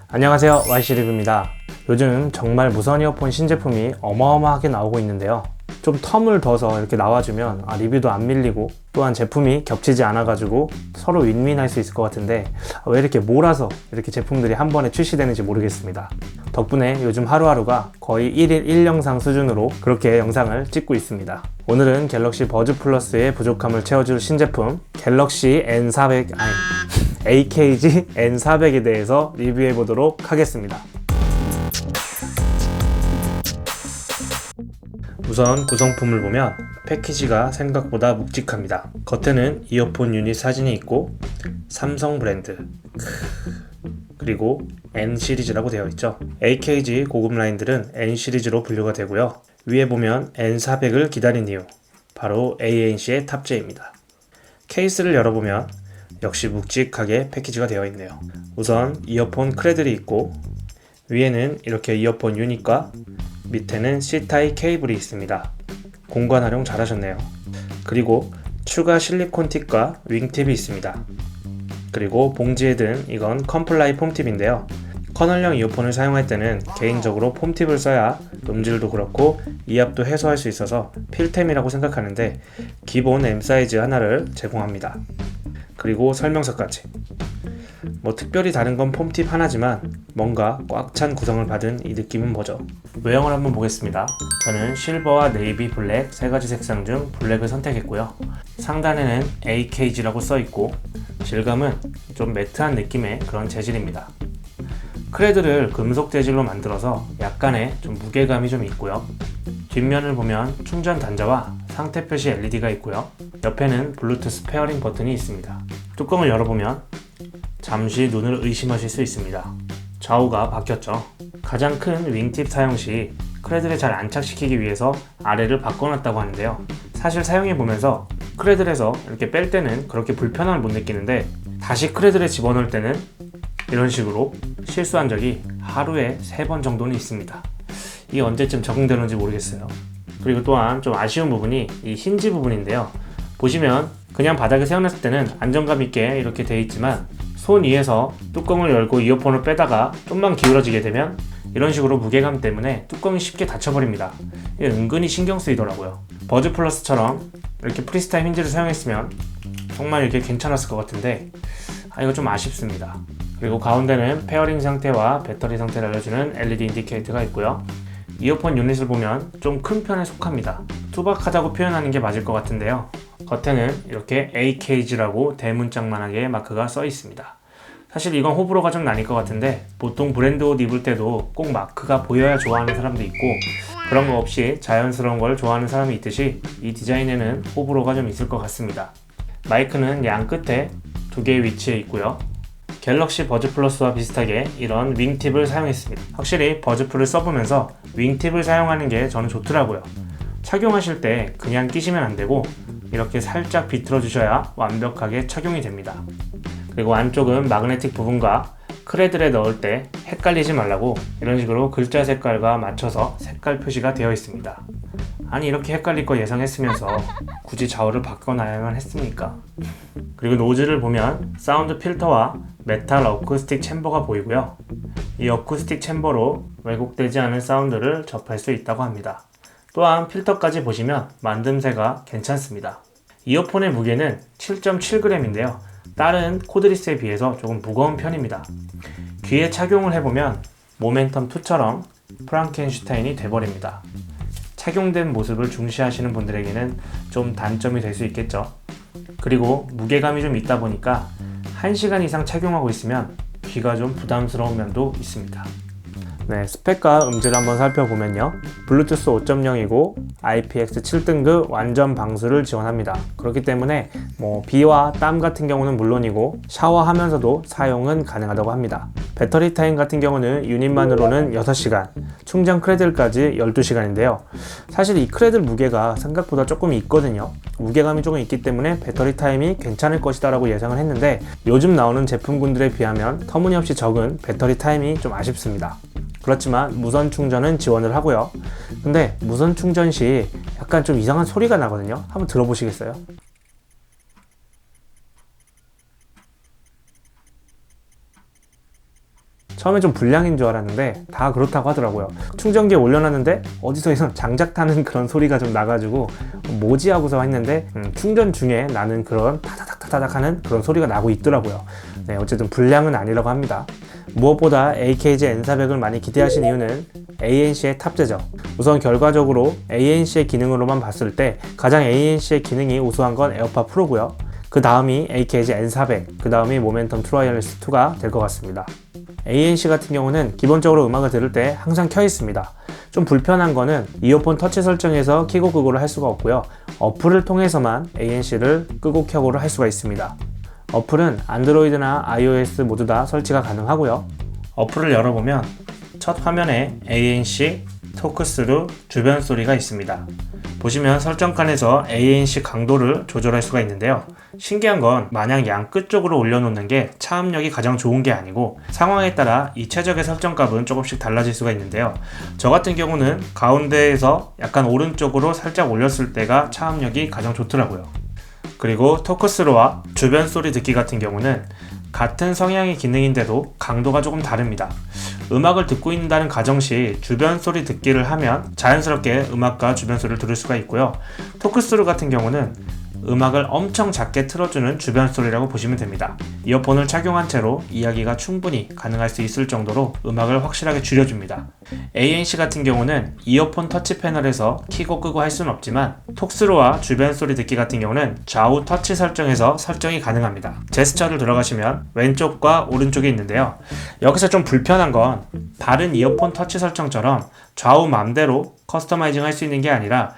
안녕하세요, YC리뷰입니다. 요즘 정말 무선 이어폰 신제품이 어마어마하게 나오고 있는데요. 좀 텀을 둬서 이렇게 나와주면 리뷰도 안 밀리고 또한 제품이 겹치지 않아가지고 서로 윈윈할 수 있을 것 같은데 왜 이렇게 몰아서 이렇게 제품들이 한 번에 출시되는지 모르겠습니다. 덕분에 요즘 하루하루가 거의 1일 1영상 수준으로 그렇게 영상을 찍고 있습니다. 오늘은 갤럭시 버즈 플러스의 부족함을 채워줄 신제품 갤럭시 N400, AKG N400에 대해서 리뷰해 보도록 하겠습니다. 우선 구성품을 보면 패키지가 생각보다 묵직합니다. 겉에는 이어폰 유닛 사진이 있고 삼성 브랜드 그리고 N 시리즈라고 되어 있죠. AKG 고급 라인들은 N 시리즈로 분류가 되고요. 위에 보면 N400을 기다린 이유, 바로 ANC의 탑재입니다. 케이스를 열어보면 역시 묵직하게 패키지가 되어 있네요. 우선 이어폰 크레들이 있고 위에는 이렇게 이어폰 유닛과 밑에는 C타입 케이블이 있습니다. 공간 활용 잘하셨네요. 그리고 추가 실리콘 팁과 윙팁이 있습니다. 그리고 봉지에 든 이건 컴플라이 폼팁인데요. 커널형 이어폰을 사용할 때는 개인적으로 폼팁을 써야 음질도 그렇고 이압도 해소할 수 있어서 필템이라고 생각하는데 기본 M 사이즈 하나를 제공합니다. 그리고 설명서까지. 특별히 다른 건 폼팁 하나지만 뭔가 꽉 찬 구성을 받은 이 느낌은 뭐죠? 외형을 한번 보겠습니다. 저는 실버와 네이비, 블랙 세 가지 색상 중 블랙을 선택했고요. 상단에는 AKG라고 써있고 질감은 좀 매트한 느낌의 그런 재질입니다. 크레드를 금속 재질로 만들어서 약간의 좀 무게감이 좀 있고요. 뒷면을 보면 충전 단자와 상태 표시 LED가 있고요. 옆에는 블루투스 페어링 버튼이 있습니다. 뚜껑을 열어보면 잠시 눈을 의심하실 수 있습니다. 좌우가 바뀌었죠. 가장 큰 윙팁 사용 시 크레들에 잘 안착시키기 위해서 아래를 바꿔놨다고 하는데요. 사실 사용해보면서 크레들에서 이렇게 뺄 때는 그렇게 불편함을 못 느끼는데 다시 크레들에 집어넣을 때는 이런 식으로 실수한 적이 하루에 3번 정도는 있습니다. 이게 언제쯤 적응되는지 모르겠어요. 그리고 또한 좀 아쉬운 부분이 이 힌지 부분인데요. 보시면 그냥 바닥에 세워놨을 때는 안정감 있게 이렇게 되어 있지만 손 위에서 뚜껑을 열고 이어폰을 빼다가 좀만 기울어지게 되면 이런 식으로 무게감 때문에 뚜껑이 쉽게 닫혀버립니다. 이게 은근히 신경 쓰이더라고요. 버즈 플러스처럼 이렇게 프리스타임 힌지를 사용했으면 정말 이렇게 괜찮았을 것 같은데 이거 좀 아쉽습니다. 그리고 가운데는 페어링 상태와 배터리 상태를 알려주는 LED 인디케이터가 있고요. 이어폰 유닛을 보면 좀 큰 편에 속합니다. 투박하다고 표현하는 게 맞을 것 같은데요. 겉에는 이렇게 AKG라고 대문짝만하게 마크가 써 있습니다. 사실 이건 호불호가 좀 나뉠 것 같은데 보통 브랜드 옷 입을 때도 꼭 마크가 보여야 좋아하는 사람도 있고 그런 거 없이 자연스러운 걸 좋아하는 사람이 있듯이 이 디자인에는 호불호가 좀 있을 것 같습니다. 마이크는 양 끝에 2개의 위치에 있고요. 갤럭시 버즈 플러스와 비슷하게 이런 윙팁을 사용했습니다. 확실히 버즈 플을 써보면서 윙팁을 사용하는 게 저는 좋더라고요. 착용하실 때 그냥 끼시면 안 되고 이렇게 살짝 비틀어 주셔야 완벽하게 착용이 됩니다. 그리고 안쪽은 마그네틱 부분과 크레들에 넣을 때 헷갈리지 말라고 이런 식으로 글자 색깔과 맞춰서 색깔 표시가 되어 있습니다. 아니 이렇게 헷갈릴 거 예상했으면서 굳이 좌우를 바꿔놔야만 했습니까? 그리고 노즐을 보면 사운드 필터와 메탈 어쿠스틱 챔버가 보이고요. 이 어쿠스틱 챔버로 왜곡되지 않은 사운드를 접할 수 있다고 합니다. 또한 필터까지 보시면 만듦새가 괜찮습니다. 이어폰의 무게는 7.7g인데요. 다른 코드리스에 비해서 조금 무거운 편입니다. 귀에 착용을 해보면 모멘텀2처럼 프랑켄슈타인이 돼버립니다. 착용된 모습을 중시하시는 분들에게는 좀 단점이 될 수 있겠죠. 그리고 무게감이 좀 있다 보니까 1시간 이상 착용하고 있으면 귀가 좀 부담스러운 면도 있습니다. 스펙과 음질을 한번 살펴보면요. 블루투스 5.0이고 IPX 7등급 완전 방수를 지원합니다. 그렇기 때문에 비와 땀 같은 경우는 물론이고 샤워하면서도 사용은 가능하다고 합니다. 배터리 타임 같은 경우는 유닛만으로는 6시간, 충전 크레들까지 12시간인데요. 사실 이 크레들 무게가 생각보다 조금 있거든요. 무게감이 조금 있기 때문에 배터리 타임이 괜찮을 것이다 라고 예상을 했는데 요즘 나오는 제품군들에 비하면 터무니없이 적은 배터리 타임이 좀 아쉽습니다. 그렇지만 무선 충전은 지원을 하고요. 근데 무선 충전 시 약간 좀 이상한 소리가 나거든요. 한번 들어보시겠어요? 처음에 좀 불량인 줄 알았는데 다 그렇다고 하더라고요. 충전기에 올려놨는데 어디서 장작타는 그런 소리가 좀 나가지고 뭐지 하고서 했는데 충전 중에 나는 그런 타다닥 하는 그런 소리가 나고 있더라고요. 네, 어쨌든 불량은 아니라고 합니다. 무엇보다 AKG N400을 많이 기대하신 이유는 ANC의 탑재죠. 우선 결과적으로 ANC의 기능으로만 봤을 때 가장 ANC의 기능이 우수한 건 에어팟 프로고요. 그 다음이 AKG N400, 그 다음이 모멘텀 트루와이어리스 2가 될 것 같습니다. ANC 같은 경우는 기본적으로 음악을 들을 때 항상 켜 있습니다. 좀 불편한 거는 이어폰 터치 설정에서 켜고 끄고를 할 수가 없고요. 어플을 통해서만 ANC를 끄고 켜고를 할 수가 있습니다. 어플은 안드로이드나 iOS 모두 다 설치가 가능하고요. 어플을 열어보면 첫 화면에 ANC, 토크스루, 주변 소리가 있습니다. 보시면 설정칸에서 ANC 강도를 조절할 수가 있는데요. 신기한 건 마냥 양 끝쪽으로 올려놓는 게 차음력이 가장 좋은 게 아니고 상황에 따라 이 최적의 설정값은 조금씩 달라질 수가 있는데요. 저 같은 경우는 가운데에서 약간 오른쪽으로 살짝 올렸을 때가 차음력이 가장 좋더라고요. 그리고 토크스루와 주변 소리 듣기 같은 경우는 같은 성향의 기능인데도 강도가 조금 다릅니다. 음악을 듣고 있다는 가정시 주변 소리 듣기를 하면 자연스럽게 음악과 주변 소리를 들을 수가 있고요. 토크스루 같은 경우는 음악을 엄청 작게 틀어주는 주변 소리라고 보시면 됩니다. 이어폰을 착용한 채로 이야기가 충분히 가능할 수 있을 정도로 음악을 확실하게 줄여줍니다. ANC 같은 경우는 이어폰 터치 패널에서 켜고 끄고 할 수는 없지만 톡스루와 주변 소리 듣기 같은 경우는 좌우 터치 설정에서 설정이 가능합니다. 제스처를 들어가시면 왼쪽과 오른쪽에 있는데요. 여기서 좀 불편한 건 다른 이어폰 터치 설정처럼 좌우 맘대로 커스터마이징 할 수 있는 게 아니라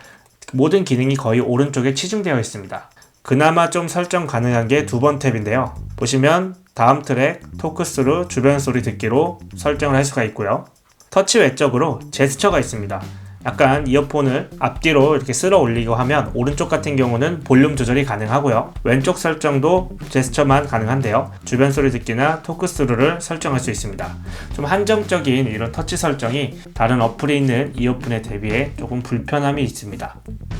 모든 기능이 거의 오른쪽에 치중되어 있습니다. 그나마 좀 설정 가능한 게 두 번 탭인데요. 보시면 다음 트랙, 토크스루, 주변 소리 듣기로 설정을 할 수가 있고요. 터치 외적으로 제스처가 있습니다. 약간 이어폰을 앞뒤로 이렇게 쓸어 올리고 하면 오른쪽 같은 경우는 볼륨 조절이 가능하고요. 왼쪽 설정도 제스처만 가능한데요. 주변 소리 듣기나 토크스루를 설정할 수 있습니다. 좀 한정적인 이런 터치 설정이 다른 어플에 있는 이어폰에 대비해 조금 불편함이 있습니다.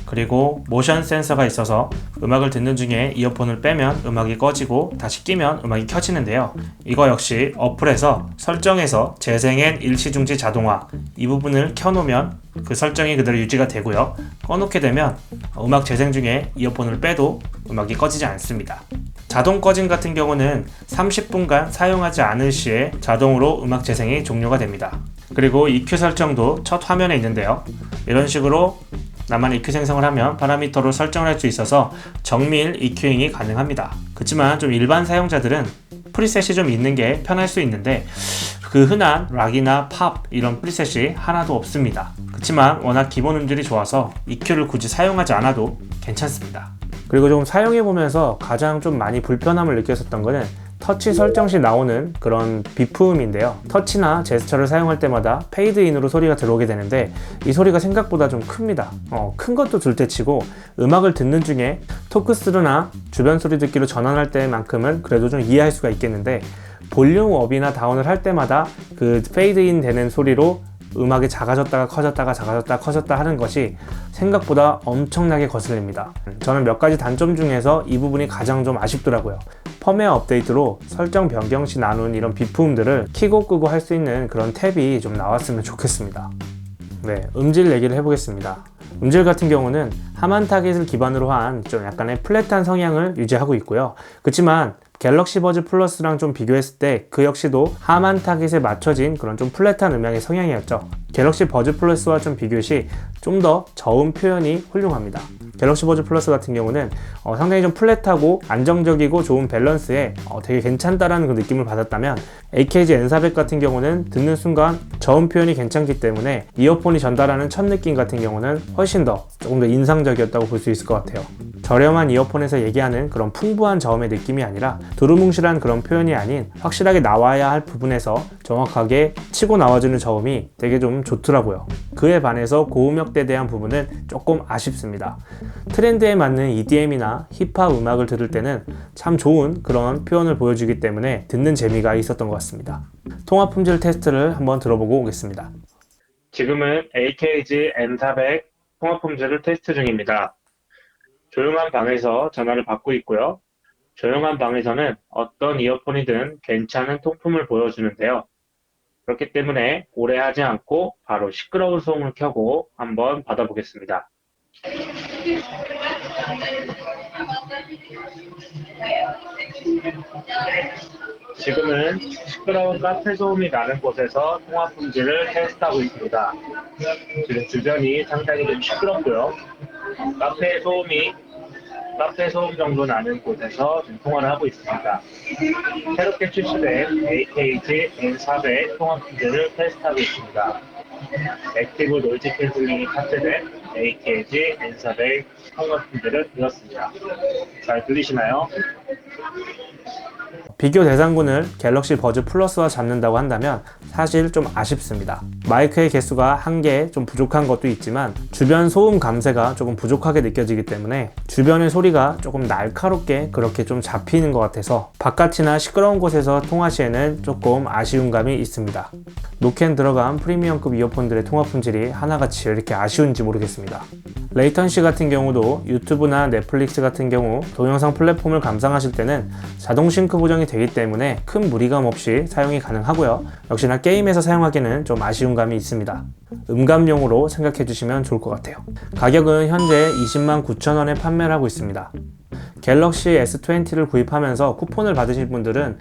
그리고 모션 센서가 있어서 음악을 듣는 중에 이어폰을 빼면 음악이 꺼지고 다시 끼면 음악이 켜지는데요. 이거 역시 어플에서 설정에서 재생엔 일시중지 자동화 이 부분을 켜놓으면 그 설정이 그대로 유지가 되고요. 꺼놓게 되면 음악 재생 중에 이어폰을 빼도 음악이 꺼지지 않습니다. 자동 꺼짐 같은 경우는 30분간 사용하지 않을 시에 자동으로 음악 재생이 종료가 됩니다. 그리고 EQ 설정도 첫 화면에 있는데요. 이런 식으로 나만 EQ 생성을 하면 파라미터로 설정을 할 수 있어서 정밀 EQ잉이 가능합니다. 그렇지만 좀 일반 사용자들은 프리셋이 좀 있는 게 편할 수 있는데 그 흔한 락이나 팝 이런 프리셋이 하나도 없습니다. 그렇지만 워낙 기본 음질이 좋아서 EQ를 굳이 사용하지 않아도 괜찮습니다. 그리고 좀 사용해보면서 가장 좀 많이 불편함을 느꼈었던 거는 터치 설정 시 나오는 그런 비품인데요. 터치나 제스처를 사용할 때마다 페이드인으로 소리가 들어오게 되는데 이 소리가 생각보다 좀 큽니다. 큰 것도 둘째치고 음악을 듣는 중에 토크스루나 주변 소리 듣기로 전환할 때만큼은 그래도 좀 이해할 수가 있겠는데 볼륨 업이나 다운을 할 때마다 그 페이드인 되는 소리로 음악이 작아졌다가 커졌다가 작아졌다가 커졌다 하는 것이 생각보다 엄청나게 거슬립니다. 저는 몇 가지 단점 중에서 이 부분이 가장 좀 아쉽더라고요. 펌웨어 업데이트로 설정 변경 시 나눈 이런 비품들을 켜고 끄고 할 수 있는 그런 탭이 좀 나왔으면 좋겠습니다. 네, 음질 얘기를 해보겠습니다. 음질 같은 경우는 하만 타깃을 기반으로 한 좀 약간의 플랫한 성향을 유지하고 있고요. 그렇지만 갤럭시 버즈 플러스랑 좀 비교했을 때 그 역시도 하만 타깃에 맞춰진 그런 좀 플랫한 음향의 성향이었죠. 갤럭시 버즈 플러스와 좀 비교 시 좀 더 저음 표현이 훌륭합니다. 갤럭시 버즈 플러스 같은 경우는 상당히 좀 플랫하고 안정적이고 좋은 밸런스에 되게 괜찮다라는 그 느낌을 받았다면 AKG N400 같은 경우는 듣는 순간 저음 표현이 괜찮기 때문에 이어폰이 전달하는 첫 느낌 같은 경우는 훨씬 더 조금 더 인상적이었다고 볼 수 있을 것 같아요. 저렴한 이어폰에서 얘기하는 그런 풍부한 저음의 느낌이 아니라 두루뭉실한 그런 표현이 아닌 확실하게 나와야 할 부분에서 정확하게 치고 나와주는 저음이 되게 좀 좋더라고요. 그에 반해서 고음역대에 대한 부분은 조금 아쉽습니다. 트렌드에 맞는 EDM이나 힙합 음악을 들을 때는 참 좋은 그런 표현을 보여주기 때문에 듣는 재미가 있었던 것 같습니다. 통화 품질 테스트를 한번 들어보고 오겠습니다. 지금은 AKG N400 통화 품질을 테스트 중입니다. 조용한 방에서 전화를 받고 있고요. 조용한 방에서는 어떤 이어폰이든 괜찮은 통품을 보여주는데요. 그렇기 때문에 오래 하지 않고 바로 시끄러운 소음을 켜고 한번 받아보겠습니다. 지금은 시끄러운 카페 소음이 나는 곳에서 통화 품질을 테스트하고 있습니다. 지금 주변이 상당히 좀 시끄럽고요. 카페 소음이 카페 소음 정도 나는 곳에서 지금 통화를 하고 있습니다. 새롭게 출시된 AKG N400 통화 품질을 테스트하고 있습니다. 액티브 노이즈 캔슬링이 탑재된 AKG N400 통화 품질을 들었습니다. 잘 들리시나요? 비교 대상군을 갤럭시 버즈 플러스와 잡는다고 한다면 사실 좀 아쉽습니다. 마이크의 개수가 한 개 좀 부족한 것도 있지만 주변 소음 감쇄가 조금 부족하게 느껴지기 때문에 주변의 소리가 조금 날카롭게 그렇게 좀 잡히는 것 같아서 바깥이나 시끄러운 곳에서 통화 시에는 조금 아쉬운 감이 있습니다. 노캔 들어간 프리미엄급 이어폰들의 통화 품질이 하나같이 왜 이렇게 아쉬운지 모르겠습니다. 레이턴시 같은 경우도 유튜브나 넷플릭스 같은 경우 동영상 플랫폼을 감상하실 때는 자동 싱크 보정이 되기 때문에 큰 무리감 없이 사용이 가능하고요. 역시나 게임에서 사용하기는 좀 아쉬운 감이 있습니다. 음감용으로 생각해 주시면 좋을 것 같아요. 가격은 현재 209,000원에 판매를 하고 있습니다. 갤럭시 S20를 구입하면서 쿠폰을 받으실 분들은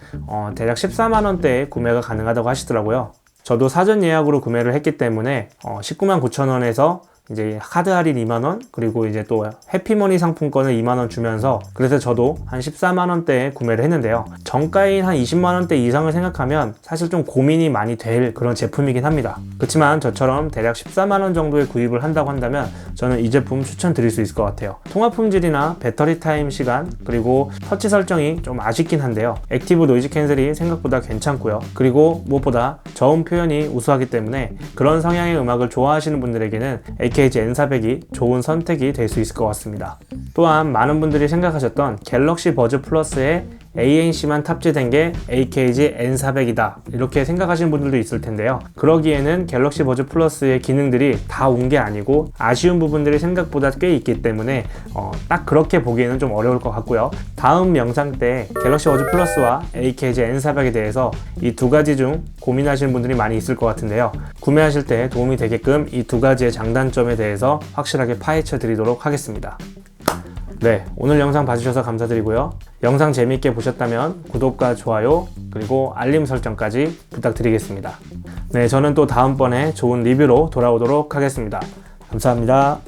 대략 14만원대에 구매가 가능하다고 하시더라고요. 저도 사전 예약으로 구매를 했기 때문에 199,000원에서 이제 카드 할인 2만원, 그리고 이제 또 해피머니 상품권을 2만원 주면서, 그래서 저도 한 14만원대에 구매를 했는데요. 정가인 한 20만원대 이상을 생각하면 사실 좀 고민이 많이 될 그런 제품이긴 합니다. 그렇지만 저처럼 대략 14만원 정도에 구입을 한다고 한다면 저는 이 제품 추천드릴 수 있을 것 같아요. 통화 품질이나 배터리 타임 시간, 그리고 터치 설정이 좀 아쉽긴 한데요. 액티브 노이즈 캔슬이 생각보다 괜찮고요. 그리고 무엇보다 저음 표현이 우수하기 때문에 그런 성향의 음악을 좋아하시는 분들에게는 AKG N400이 좋은 선택이 될 수 있을 것 같습니다. 또한 많은 분들이 생각하셨던 갤럭시 버즈 플러스에 ANC만 탑재된 게 AKG N400이다 이렇게 생각하시는 분들도 있을 텐데요. 그러기에는 갤럭시 버즈 플러스의 기능들이 다 온 게 아니고 아쉬운 부분들이 생각보다 꽤 있기 때문에 딱 그렇게 보기에는 좀 어려울 것 같고요. 다음 영상 때 갤럭시 버즈 플러스와 AKG N400에 대해서 이 두 가지 중 고민하시는 분들이 많이 있을 것 같은데요. 구매하실 때 도움이 되게끔 이 두 가지의 장단점에 대해서 확실하게 파헤쳐 드리도록 하겠습니다. 네, 오늘 영상 봐주셔서 감사드리고요. 영상 재미있게 보셨다면 구독과 좋아요 그리고 알림 설정까지 부탁드리겠습니다. 네, 저는 또 다음번에 좋은 리뷰로 돌아오도록 하겠습니다. 감사합니다.